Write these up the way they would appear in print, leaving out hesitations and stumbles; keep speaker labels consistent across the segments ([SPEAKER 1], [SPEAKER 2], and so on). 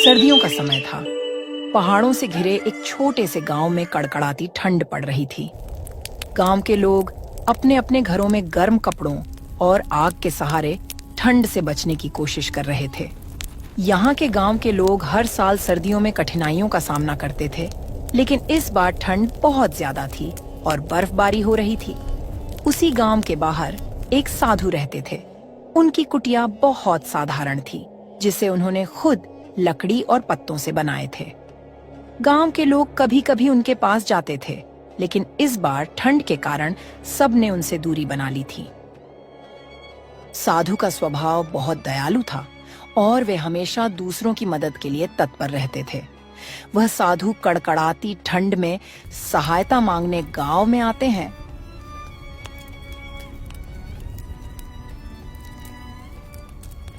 [SPEAKER 1] सर्दियों का समय था। पहाड़ों से घिरे एक छोटे से गांव में कड़कड़ाती ठंड पड़ रही थी। गांव के लोग अपने अपने घरों में गर्म कपड़ों और आग के सहारे ठंड से बचने की कोशिश कर रहे थे। यहाँ के गांव के लोग हर साल सर्दियों में कठिनाइयों का सामना करते थे, लेकिन इस बार ठंड बहुत ज्यादा थी और बर्फबारी हो रही थी। उसी गांव के बाहर एक साधु रहते थे। उनकी कुटिया बहुत साधारण थी, जिसे उन्होंने खुद लकड़ी और पत्तों से बनाए थे। गांव के लोग कभी कभी उनके पास जाते थे, लेकिन इस बार ठंड के कारण सबने उनसे दूरी बना ली थी। साधु का स्वभाव बहुत दयालु था और वे हमेशा दूसरों की मदद के लिए तत्पर रहते थे। वह साधु कड़कड़ाती ठंड में सहायता मांगने गांव में आते हैं।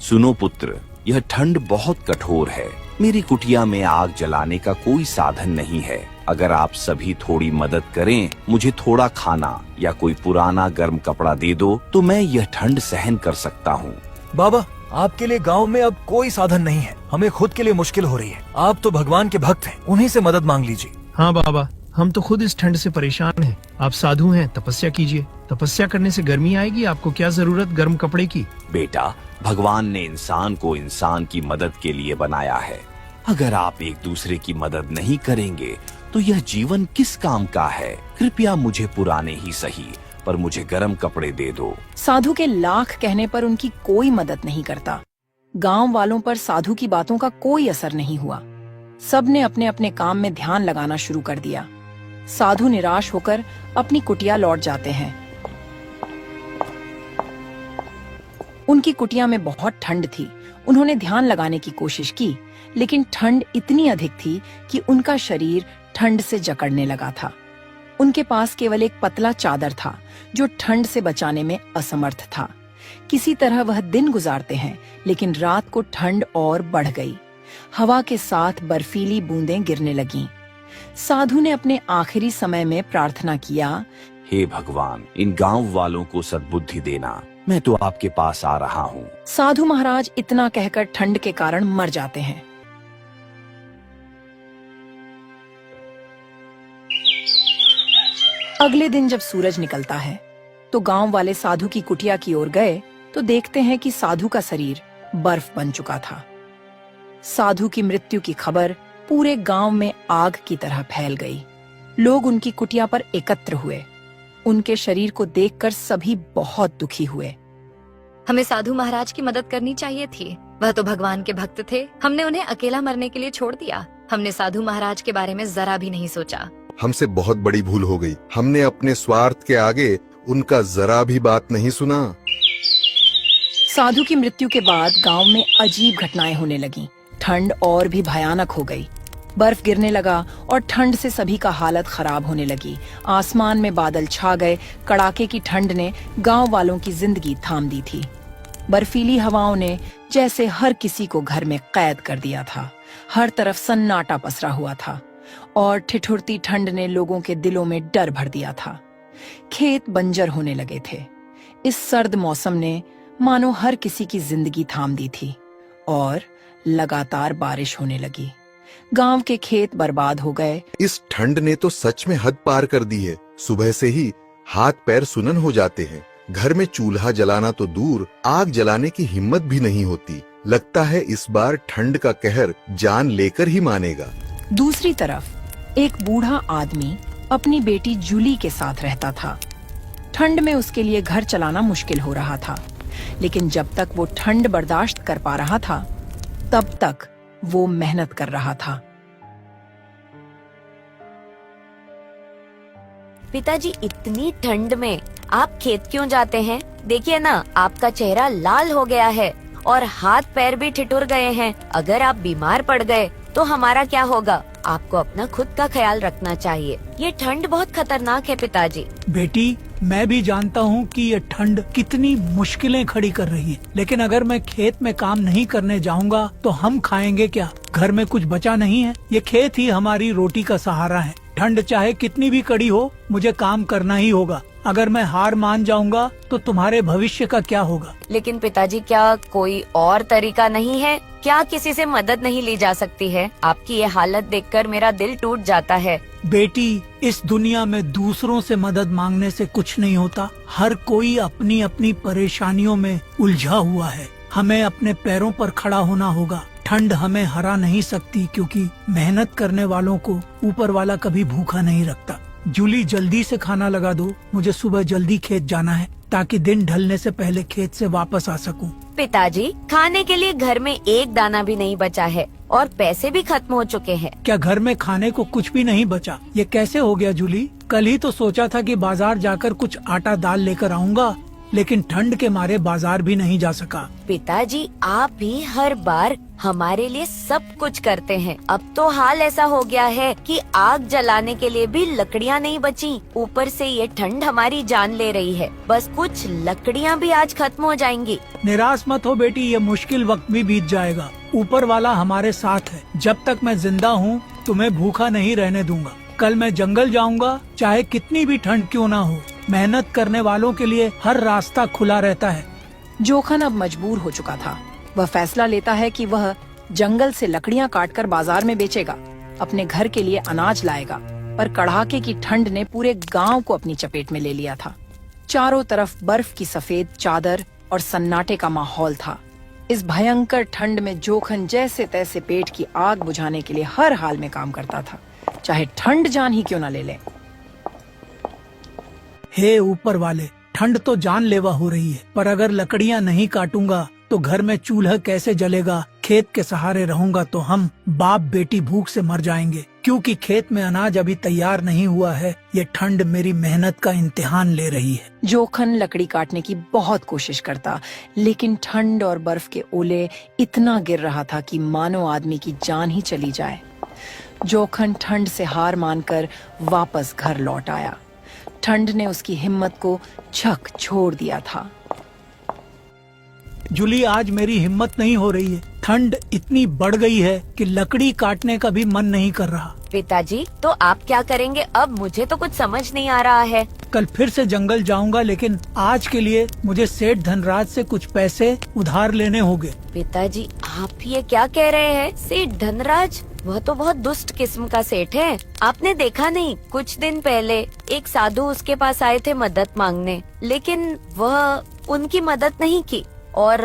[SPEAKER 2] सुनो पुत्र, यह ठंड बहुत कठोर है। मेरी कुटिया में आग जलाने का कोई साधन नहीं है। अगर आप सभी थोड़ी मदद करें, मुझे थोड़ा खाना या कोई पुराना गर्म कपड़ा दे दो, तो मैं यह ठंड सहन कर सकता हूँ।
[SPEAKER 3] बाबा, आपके लिए गांव में अब कोई साधन नहीं है। हमें खुद के लिए मुश्किल हो रही है। आप तो भगवान के भक्त हैं, उन्हीं से मदद मांग लीजिए।
[SPEAKER 4] हाँ बाबा, हम तो खुद इस ठंड से परेशान हैं। आप साधु हैं, तपस्या कीजिए। तपस्या करने से गर्मी आएगी। आपको क्या जरूरत गर्म कपड़े की?
[SPEAKER 2] बेटा, भगवान ने इंसान को इंसान की मदद के लिए बनाया है। अगर आप एक दूसरे की मदद नहीं करेंगे तो यह जीवन किस काम का है? कृपया मुझे पुराने ही सही, पर मुझे गर्म कपड़े दे दो।
[SPEAKER 1] साधु के लाख कहने पर उनकी कोई मदद नहीं करता। गांव वालों पर साधु की बातों का कोई असर नहीं हुआ। सबने अपने अपने काम में ध्यान लगाना शुरू कर दिया। साधु निराश होकर अपनी कुटिया लौट जाते हैं। उनकी कुटिया में बहुत ठंड थी। उन्होंने ध्यान लगाने की कोशिश की, लेकिन ठंड इतनी अधिक थी कि उनका शरीर ठंड से जकड़ने लगा था। उनके पास केवल एक पतला चादर था, जो ठंड से बचाने में असमर्थ था। किसी तरह वह दिन गुजारते हैं, लेकिन रात को ठंड और बढ़ गई। हवा के साथ बर्फीली बूंदें गिरने लगीं। साधु ने अपने आखिरी समय में प्रार्थना किया,
[SPEAKER 2] हे भगवान, इन गांव वालों को सद्बुद्धि देना। मैं तो आपके पास आ रहा हूँ।
[SPEAKER 1] साधु महाराज इतना कहकर ठंड के कारण मर जाते हैं। अगले दिन जब सूरज निकलता है तो गांव वाले साधु की कुटिया की ओर गए तो देखते हैं कि साधु का शरीर बर्फ बन चुका था। साधु की मृत्यु की खबर पूरे गांव में आग की तरह फैल गई। लोग उनकी कुटिया पर एकत्र हुए। उनके शरीर को देखकर सभी बहुत दुखी हुए।
[SPEAKER 5] हमें साधु महाराज की मदद करनी चाहिए थी। वह तो भगवान के भक्त थे। हमने उन्हें अकेला मरने के लिए छोड़ दिया। हमने साधु महाराज के बारे में जरा भी नहीं सोचा।
[SPEAKER 6] हमसे बहुत बड़ी भूल हो गई। हमने अपने स्वार्थ के आगे उनका जरा भी बात नहीं सुना।
[SPEAKER 1] साधु की मृत्यु के बाद गांव में अजीब घटनाएं होने लगीं। ठंड और भी भयानक हो गई। बर्फ गिरने लगा और ठंड से सभी का हालत खराब होने लगी। आसमान में बादल छा गए। कड़ाके की ठंड ने गांव वालों की जिंदगी थाम दी थी। बर्फीली हवाओं ने जैसे हर किसी को घर में कैद कर दिया था। हर तरफ सन्नाटा पसरा हुआ था और ठिठुरती ठंड ने लोगों के दिलों में डर भर दिया था। खेत बंजर होने लगे थे। इस सर्द मौसम ने मानो हर किसी की जिंदगी थाम दी थी और लगातार बारिश होने लगी। गांव के खेत बर्बाद हो गए।
[SPEAKER 6] इस ठंड ने तो सच में हद पार कर दी है। सुबह से ही हाथ पैर सुनन हो जाते हैं। घर में चूल्हा जलाना तो दूर, आग जलाने की हिम्मत भी नहीं होती। लगता है इस बार ठंड का कहर जान लेकर ही मानेगा।
[SPEAKER 1] दूसरी तरफ एक बूढ़ा आदमी अपनी बेटी जूली के साथ रहता था। ठंड में उसके लिए घर चलाना मुश्किल हो रहा था, लेकिन जब तक वो ठंड बर्दाश्त कर पा रहा था, तब तक वो मेहनत कर रहा था।
[SPEAKER 7] पिताजी, इतनी ठंड में आप खेत क्यों जाते हैं? देखिए ना, आपका चेहरा लाल हो गया है और हाथ पैर भी ठिठुर गए हैं। अगर आप बीमार पड़ गए तो हमारा क्या होगा? आपको अपना खुद का ख्याल रखना चाहिए। ये ठंड बहुत खतरनाक है पिताजी।
[SPEAKER 8] बेटी, मैं भी जानता हूँ कि ये ठंड कितनी मुश्किलें खड़ी कर रही है, लेकिन अगर मैं खेत में काम नहीं करने जाऊँगा तो हम खाएंगे क्या? घर में कुछ बचा नहीं है। ये खेत ही हमारी रोटी का सहारा है। ठंड चाहे कितनी भी कड़ी हो, मुझे काम करना ही होगा। अगर मैं हार मान जाऊंगा तो तुम्हारे भविष्य का क्या होगा?
[SPEAKER 7] लेकिन पिताजी, क्या कोई और तरीका नहीं है? क्या किसी से मदद नहीं ली जा सकती है? आपकी ये हालत देखकर मेरा दिल टूट जाता है।
[SPEAKER 8] बेटी, इस दुनिया में दूसरों से मदद मांगने से कुछ नहीं होता। हर कोई अपनी अपनी परेशानियों में उलझा हुआ है। हमें अपने पैरों पर खड़ा होना होगा। ठंड हमें हरा नहीं सकती, क्योंकि मेहनत करने वालों को ऊपर वाला कभी भूखा नहीं रखता। जूली, जल्दी से खाना लगा दो, मुझे सुबह जल्दी खेत जाना है ताकि दिन ढलने से पहले खेत से वापस आ सकूं।
[SPEAKER 7] पिताजी, खाने के लिए घर में एक दाना भी नहीं बचा है और पैसे भी खत्म हो चुके हैं।
[SPEAKER 8] क्या घर में खाने को कुछ भी नहीं बचा? ये कैसे हो गया जूली? कल ही तो सोचा था कि बाजार जाकर कुछ आटा दाल लेकर आऊंगा, लेकिन ठंड के मारे बाजार भी नहीं जा सका।
[SPEAKER 7] पिताजी, आप भी हर बार हमारे लिए सब कुछ करते हैं। अब तो हाल ऐसा हो गया है कि आग जलाने के लिए भी लकड़ियाँ नहीं बची। ऊपर से ये ठंड हमारी जान ले रही है। बस कुछ लकड़ियाँ भी आज खत्म हो जाएंगी।
[SPEAKER 8] निराश मत हो बेटी, ये मुश्किल वक्त भी बीत जाएगा। ऊपर वाला हमारे साथ है। जब तक मैं जिंदा हूँ तुम्हें भूखा नहीं रहने दूंगा। कल मैं जंगल जाऊंगा, चाहे कितनी भी ठंड क्यों ना हो। मेहनत करने वालों के लिए हर रास्ता खुला रहता है।
[SPEAKER 1] जोखन अब मजबूर हो चुका था। वह फैसला लेता है कि वह जंगल से लकड़ियां काटकर बाजार में बेचेगा, अपने घर के लिए अनाज लाएगा। पर कड़ाके की ठंड ने पूरे गांव को अपनी चपेट में ले लिया था। चारों तरफ बर्फ की सफेद चादर और सन्नाटे का माहौल था। इस भयंकर ठंड में जोखन जैसे तैसे पेट की आग बुझाने के लिए हर हाल में काम करता था, चाहे ठंड जान ही क्यों न ले ले।
[SPEAKER 8] हे ऊपर वाले, ठंड तो जानलेवा हो रही है, पर अगर लकड़ियां नहीं काटूंगा तो घर में चूल्हा कैसे जलेगा? खेत के सहारे रहूंगा तो हम बाप बेटी भूख से मर जाएंगे, क्योंकि खेत में अनाज अभी तैयार नहीं हुआ है। ये ठंड मेरी मेहनत का इम्तिहान ले रही है।
[SPEAKER 1] जोखन लकड़ी काटने की बहुत कोशिश करता, लेकिन ठंड और बर्फ के ओले इतना गिर रहा था कि मानो आदमी की जान ही चली जाए। जोखन ठंड से हार मानकर वापस घर लौट आया। ठंड ने उसकी हिम्मत को झक छोड़ दिया था।
[SPEAKER 8] जूली, आज मेरी हिम्मत नहीं हो रही है। ठंड इतनी बढ़ गई है कि लकड़ी काटने का भी मन नहीं कर रहा।
[SPEAKER 7] पिताजी, तो आप क्या करेंगे अब? मुझे तो कुछ समझ नहीं आ रहा है।
[SPEAKER 8] कल फिर से जंगल जाऊंगा, लेकिन आज के लिए मुझे सेठ धनराज से कुछ पैसे उधार लेने होंगे।
[SPEAKER 7] पिताजी, आप ये क्या कह रहे हैं? सेठ धनराज, वह तो बहुत दुष्ट किस्म का सेठ है। आपने देखा नहीं, कुछ दिन पहले एक साधु उसके पास आए थे मदद मांगने, लेकिन वह उनकी मदद नहीं की और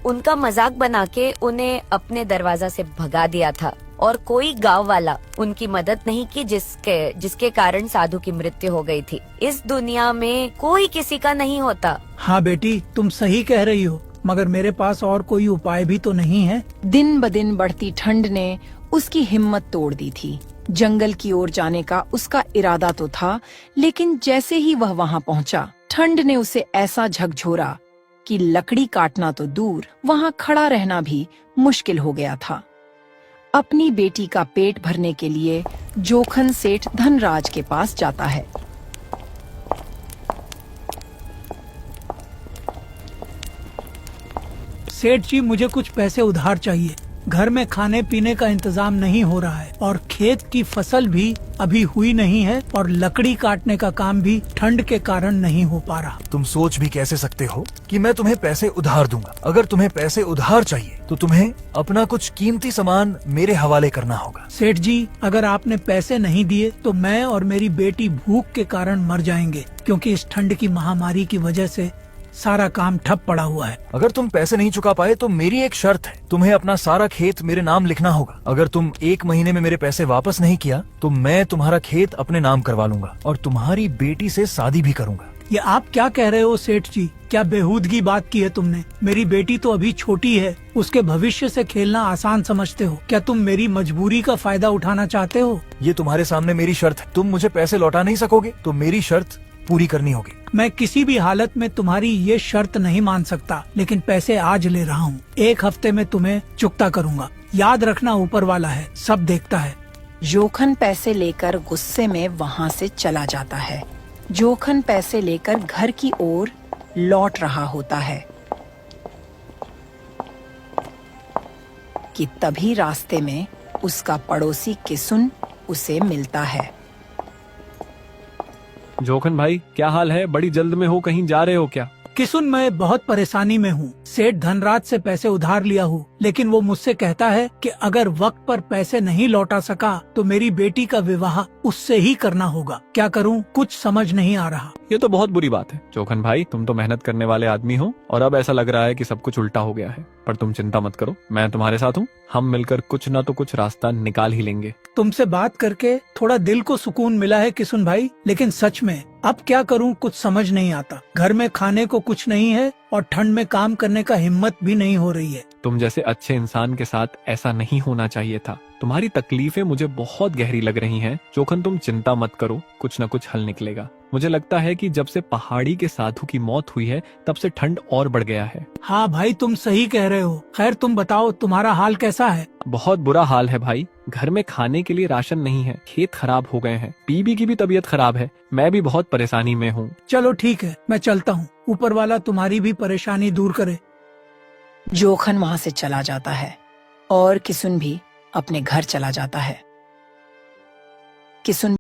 [SPEAKER 7] उनका मजाक बना के उन्हें अपने दरवाजा से भगा दिया था। और कोई गांव वाला उनकी मदद नहीं की, जिसके कारण साधु की मृत्यु हो गई थी। इस दुनिया में कोई किसी का नहीं होता।
[SPEAKER 8] हाँ बेटी, तुम सही कह रही हो, मगर मेरे पास और कोई उपाय भी तो नहीं है।
[SPEAKER 1] दिन ब दिन बढ़ती ठंड ने उसकी हिम्मत तोड़ दी थी। जंगल की ओर जाने का उसका इरादा तो था, लेकिन जैसे ही वह वहां पहुंचा, ठंड ने उसे ऐसा झकझोरा कि लकड़ी काटना तो दूर, वहां खड़ा रहना भी मुश्किल हो गया था। अपनी बेटी का पेट भरने के लिए जोखन सेठ धनराज के पास जाता है।
[SPEAKER 8] सेठ जी, मुझे कुछ पैसे उधार चाहिए। घर में खाने पीने का इंतजाम नहीं हो रहा है और खेत की फसल भी अभी हुई नहीं है और लकड़ी काटने का काम भी ठंड के कारण नहीं हो पा रहा।
[SPEAKER 3] तुम सोच भी कैसे सकते हो कि मैं तुम्हें पैसे उधार दूंगा? अगर तुम्हें पैसे उधार चाहिए तो तुम्हें अपना कुछ कीमती सामान मेरे हवाले करना होगा।
[SPEAKER 8] सेठ जी, अगर आपने पैसे नहीं दिए तो मैं और मेरी बेटी भूख के कारण मर जाएंगे, क्योंकि इस ठंड की महामारी की वजह से सारा काम ठप पड़ा हुआ है।
[SPEAKER 3] अगर तुम पैसे नहीं चुका पाए तो मेरी एक शर्त है, तुम्हें अपना सारा खेत मेरे नाम लिखना होगा। अगर तुम 1 महीने में मेरे पैसे वापस नहीं किया तो मैं तुम्हारा खेत अपने नाम करवा लूंगा और तुम्हारी बेटी से शादी भी करूंगा।
[SPEAKER 8] ये आप क्या कह रहे हो सेठ जी? क्या बेहूदगी बात की है तुमने? मेरी बेटी तो अभी छोटी है, उसके भविष्य से खेलना आसान समझते हो? क्या तुम मेरी मजबूरी का फायदा उठाना चाहते हो?
[SPEAKER 3] ये तुम्हारे सामने मेरी शर्त है। तुम मुझे पैसे लौटा नहीं सकोगे तो मेरी शर्त पूरी करनी होगी।
[SPEAKER 8] मैं किसी भी हालत में तुम्हारी ये शर्त नहीं मान सकता, लेकिन पैसे आज ले रहा हूँ। 1 हफ्ते में तुम्हें चुकता करूँगा। याद रखना, ऊपर वाला है, सब देखता है।
[SPEAKER 1] जोखन पैसे लेकर गुस्से में वहां से चला जाता है। जोखन पैसे लेकर घर की ओर लौट रहा होता है कि तभी रास्ते में उसका पड़ोसी किसुन उसे मिलता है।
[SPEAKER 9] जोखन भाई, क्या हाल है? बड़ी जल्द में हो, कहीं जा रहे हो क्या?
[SPEAKER 8] किसुन, मैं बहुत परेशानी में हूँ। सेठ धनराज से पैसे उधार लिया हूँ, लेकिन वो मुझसे कहता है कि अगर वक्त पर पैसे नहीं लौटा सका तो मेरी बेटी का विवाह उससे ही करना होगा। क्या करूँ, कुछ समझ नहीं आ रहा।
[SPEAKER 9] ये तो बहुत बुरी बात है। जोखन भाई, तुम तो मेहनत करने वाले आदमी हो और अब ऐसा लग रहा है कि सब कुछ उल्टा हो गया है। पर तुम चिंता मत करो, मैं तुम्हारे साथ हूँ। हम मिलकर कुछ ना तो कुछ रास्ता निकाल ही लेंगे।
[SPEAKER 8] तुमसे बात करके थोड़ा दिल को सुकून मिला है किसुन भाई, लेकिन सच में अब क्या करूं कुछ समझ नहीं आता। घर में खाने को कुछ नहीं है और ठंड में काम करने का हिम्मत भी नहीं हो रही है।
[SPEAKER 9] तुम जैसे अच्छे इंसान के साथ ऐसा नहीं होना चाहिए था। तुम्हारी तकलीफें मुझे बहुत गहरी लग रही हैं। जोखन, तुम चिंता मत करो, कुछ न कुछ हल निकलेगा। मुझे लगता है कि जब से पहाड़ी के साधु की मौत हुई है तब से ठंड और बढ़ गया है।
[SPEAKER 8] हाँ भाई, तुम सही कह रहे हो। खैर तुम बताओ, तुम्हारा हाल कैसा है?
[SPEAKER 9] बहुत बुरा हाल है भाई। घर में खाने के लिए राशन नहीं है, खेत खराब हो गए हैं, बीबी की भी तबीयत खराब है, मैं भी बहुत परेशानी में हूँ।
[SPEAKER 8] चलो ठीक है, मैं चलता हूँ। ऊपर वाला तुम्हारी भी परेशानी दूर करे।
[SPEAKER 1] जोखन वहां से चला जाता है और किसुन भी अपने घर चला जाता है। किसुन